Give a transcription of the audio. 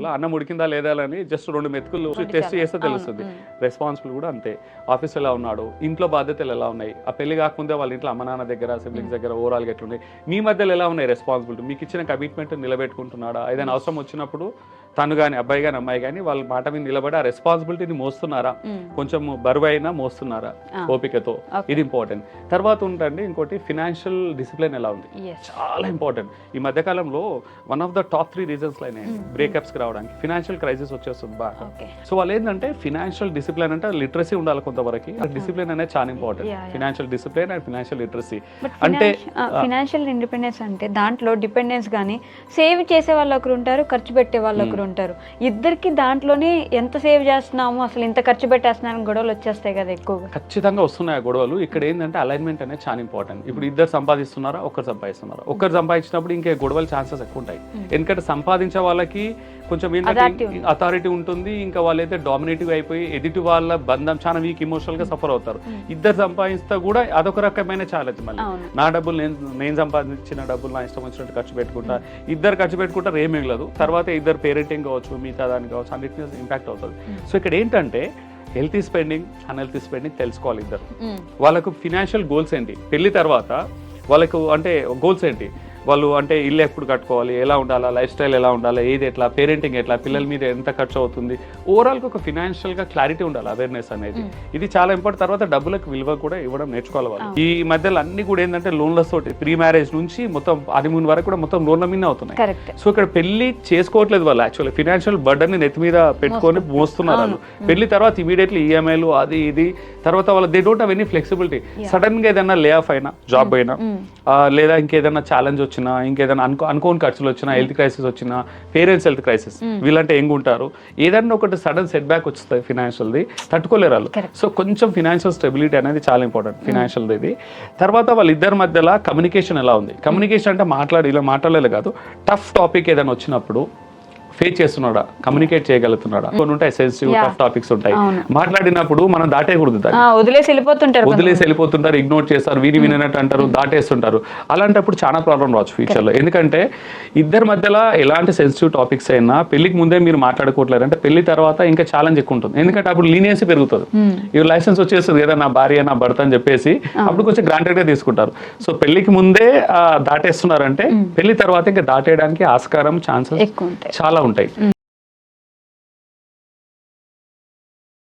అన్నం ఉడికిందా లేదా అని జస్ట్ 2 మెతుకులు టెస్ట్ చేస్తే తెలుస్తుంది. రెస్పాన్సిబుల్ కూడా అంతే. ఆఫీస్ ఎలా ఉన్నాడు, ఇంట్లో బాధ్యతలు ఎలా ఉన్నాయి, ఆ పెళ్లి కాకముందే వాళ్ళ ఇంట్లో అమ్మ నాన్న దగ్గర సిబ్లింగ్స్ దగ్గర ఓవరాల్గా ఎట్లున్నాయి, మీ మధ్యలో ఎలా ఉన్నాయి రెస్పాన్సిబిలిటీ, మీకు ఇచ్చిన కమిట్మెంట్ నిలబెట్టుకుంటున్నాడా, ఏదైనా అవసరం వచ్చినప్పుడు తను కానీ అబ్బాయి కానీ అమ్మాయి కానీ వాళ్ళ మాట మీద నిలబడి ఆ రెస్పాన్సిబిలిటీని మోస్తున్నారా, కొంచెం బరువు అయినా మోస్తున్నారా ఓపికతో, ఇది ఇంపార్టెంట్. తర్వాత ఉంటుంది ఇంకోటి ఫినాన్షియల్ డిసిప్లిన్ ఎలా ఉంది, చాలా ఇంపార్టెంట్. ఈ మధ్యకాలంలో one of the top 3 reasons అయినాయి బ్రేకప్స్ కి రావడానికి, ఫినాన్షియల్ క్రైసిస్ వచ్చేస్తుంది బాగా. సో వాళ్ళు ఏంటంటే ఫినాన్షియల్ డిసిప్లిన్ అంటే లిటరసీ ఉండాలి కొంతవరకు, డిసిప్లిన్ అనేది చాలా important. Financial discipline and financial literacy అంటే ఫినాన్షియల్ ఇండిపెండెన్స్ అంటే దాంట్లో డిపెండెన్స్ కానీ సేవ్ చేసే వాళ్ళు ఒకరు ఉంటారు, ఖర్చు పెట్టే వాళ్ళు ఒకరు ఉంటారు. ఇద్దరికి దాంట్లోనే ఎంత సేవ్ చేస్తున్నాము, అసలు ఇంత ఖర్చు పెట్టేస్తున్నాను గొడవలు వచ్చేస్తాయి కదా ఎక్కువగా. ఖచ్చితంగా వస్తున్నాయి గొడవలు. ఇక్కడ ఏంటంటే అలైన్మెంట్ అనేది చాలా ఇంపార్టెంట్. ఇప్పుడు ఇద్దరు సంపాదిస్తున్నారా, ఒక్కరు సంపాదిస్తున్నారా, ఒక్కరు సంపాదించినప్పుడు ఇంకే గొడవలు ఛాన్సెస్ ఎక్కువ ఉంటాయి. ఎందుకంటే సంపాదించే వాళ్ళకి కొంచెం ఏంటంటే అథారిటీ ఉంటుంది, ఇంకా వాళ్ళైతే డామినేటివ్ అయిపోయి ఎదుటి వాళ్ళ బంధం చాలా వీక్ ఇమోషనల్ గా సఫర్ అవుతారు. ఇద్దరు సంపాదిస్తే కూడా అదొక రకమైన ఛాలెంజ్. మళ్ళీ నా డబ్బులు నేను సంపాదించిన డబ్బులు నా ఇష్టం వచ్చినట్టు ఖర్చు పెట్టుకుంటా, ఇద్దరు ఖర్చు పెట్టుకుంటారు, ఏం మిగలదు. తర్వాత ఇద్దరు పేరెంటింగ్ కావచ్చు, మిగతా దానికి కావచ్చు, అన్నిటినీ ఇంపాక్ట్ అవుతుంది. సో ఇక్కడ ఏంటంటే హెల్తీ స్పెండింగ్, అన్హెల్తీ స్పెండింగ్ తెలుసుకోవాలి ఇద్దరు. వాళ్ళకు ఫినాన్షియల్ గోల్స్ ఏంటి, పెళ్లి తర్వాత వాళ్ళకు అంటే గోల్స్ ఏంటి, వాళ్ళు అంటే ఇల్లు ఎప్పుడు కట్టుకోవాలి, ఎలా ఉండాలా, లైఫ్ స్టైల్ ఎలా ఉండాలి, ఏది ఎట్లా, పేరెంటింగ్ ఎట్లా, పిల్లల మీద ఎంత ఖర్చు అవుతుంది, ఓవరాల్గా ఒక ఫినాన్షియల్గా క్లారిటీ ఉండాలి, అవేర్నెస్ అనేది. ఇది చాలా ఇంపార్టెంట్. తర్వాత డబ్బులకు విలువ కూడా ఇవ్వడం నేర్చుకోవాలి వాళ్ళు. ఈ మధ్యలో అన్ని కూడా ఏంటంటే లోన్లస్ తోటి, ప్రీ మ్యారేజ్ నుంచి మొత్తం 13 వరకు కూడా మొత్తం లోన్ల మీద అవుతున్నాయి. సో ఇక్కడ పెళ్లి చేసుకోవట్లేదు వాళ్ళు, యాక్చువల్లీ ఫినాన్షియల్ బర్డన్ ని నెత్తి మీద పెట్టుకొని మోస్తున్నారు వాళ్ళు. పెళ్లి తర్వాత ఇమీడియట్లీ ఈఎంఐలు అది ఇది, తర్వాత వాళ్ళు they don't have any flexibility. Sudden గా ఏదైనా లే ఆఫ్ అయినా, జాబ్ అయినా, లేదా ఇంకేదైనా ఛాలెంజ్ వచ్చినా, ఇంకేదైనా అనుకోని ఖర్చులు వచ్చినా, హెల్త్ క్రైసిస్ వచ్చినా, పేరెంట్స్ హెల్త్ క్రైసిస్, వీళ్ళంటే ఎంగ్ ఉంటారు, ఏదైనా ఒకటి సడన్ సెట్ బ్యాక్ వస్తుంది ఫినాన్షియల్ది, తట్టుకోలేరు వాళ్ళు. సో కొంచెం ఫినాన్షియల్ స్టెబిలిటీ అనేది చాలా ఇంపార్టెంట్ ఫినాన్షియల్ది. ఇది తర్వాత వాళ్ళిద్దరి మధ్యలో కమ్యూనికేషన్ ఎలా ఉంది. కమ్యూనికేషన్ అంటే ఇలా మాట్లాడలేదు కాదు, టఫ్ టాపిక్ ఏదైనా వచ్చినప్పుడు ఫేస్ చేస్తున్నాడా, కమ్యూనికేట్ చేయగలుగుతున్నాడా. కొన్ని ఉంటాయి సెన్సిటివ్ టఫ్ టాపిక్స్ ఉంటాయి, మాట్లాడినప్పుడు మనం దాటేయకూడదు, వదిలేసి వెళ్ళిపోతుంటారు, ఇగ్నోర్ చేస్తారు, వినట్టు అంటారు, దాటేస్తుంటారు. అలాంటప్పుడు చాలా ప్రాబ్లం రావచ్చు ఫ్యూచర్ లో. ఎందుకంటే ఇద్దరి మధ్యలో ఎలాంటి సెన్సిటివ్ టాపిక్స్ అయినా పెళ్లికి ముందే మీరు మాట్లాడుకోవట్లేదు అంటే పెళ్లి తర్వాత ఇంకా ఛాలెంజ్ ఎక్కువ ఉంటుంది. ఎందుకంటే అప్పుడు లీనియన్సీ పెరుగుతుంది, ఇవి లైసెన్స్ వచ్చేస్తుంది కదా, నా భార్య నా భర్త అని చెప్పేసి అప్పుడు కొంచెం గ్రాంటెడ్ గా తీసుకుంటారు. సో పెళ్లికి ముందే దాటేస్తున్నారంటే పెళ్లి తర్వాత ఇంకా దాటేయడానికి ఆస్కారం, ఛాన్సెస్ చాలా ఉంటాయి.